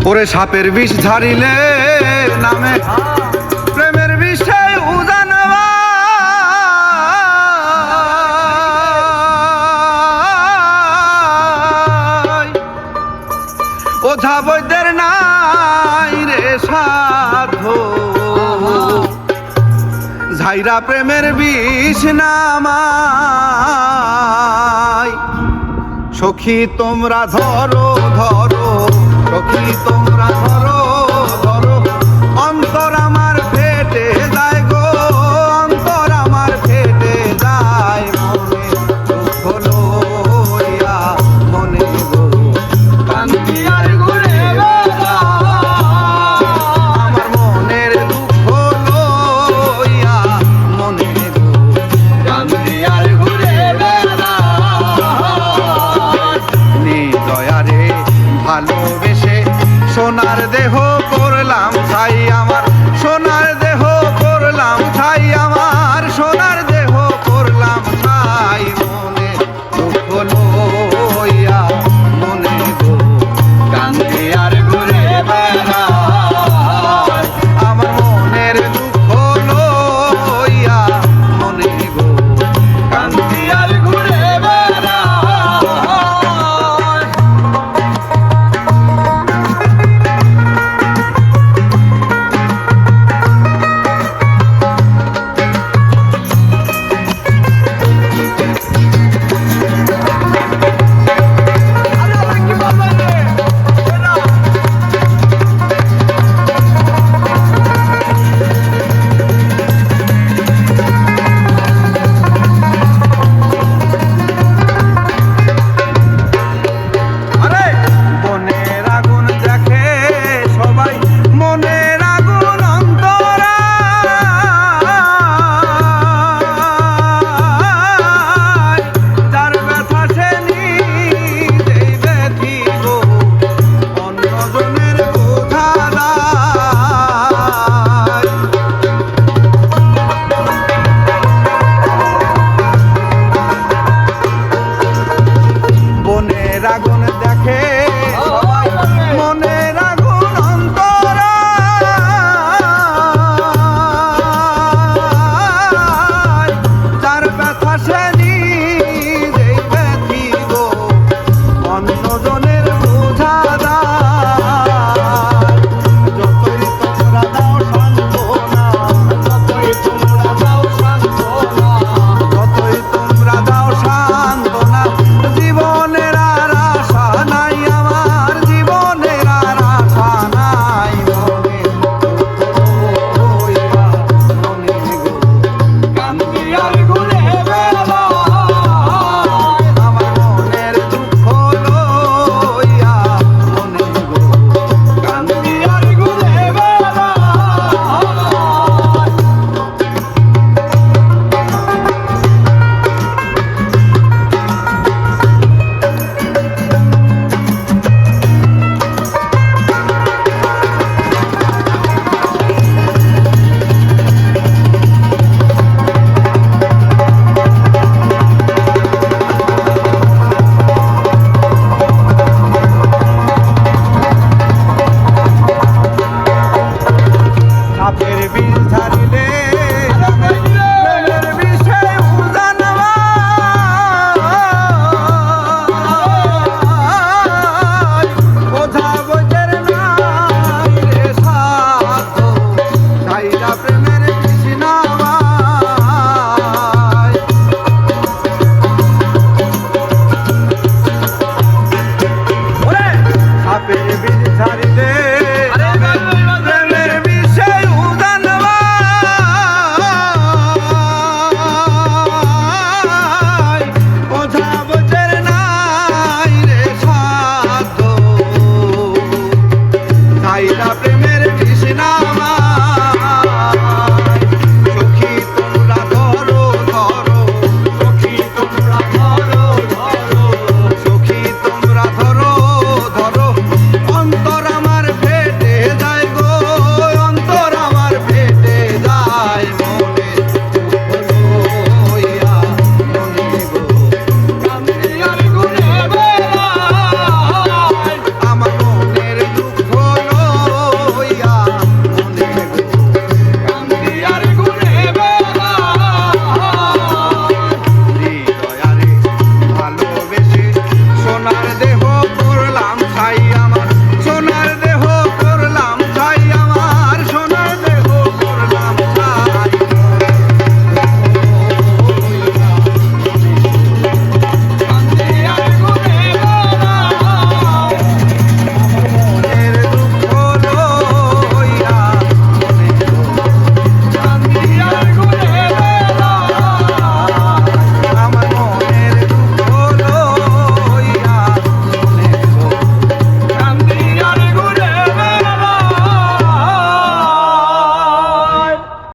ওরে সাপের বিষ ঝাড়িলে নামে প্রেমের বিষয় উজানবা ওঝা বৈদ্যের নাই রে সাধু ঝাইরা প্রেমের বিষ নামায় সখী তোমরা ধরো ধরো সখী তোমরা ধরো ধরো অন্তর আমার ফেটে যায় গো অন্তর আমার ফেটে যায় মনে দুঃখ লইয়া মনে গো কান্দি আর ঘুরে আমার মনের দুঃখ লইয়া মনে গো কান্দি আর ঘুরে দয়ারে ভালোবেসে সোনার দেহ করলাম ছাই আমার সোনার দেহ করলাম ছাই আমার সোনার দেহ করলাম ছাই মনে দুঃখ লইয়া মনে গো কান্দে আর ঘুরে বেড়ায় আমার মনের দুঃখ লইয়া মনে গো কান্দে আর ঘুরে বেড়ায় সোনার দেহ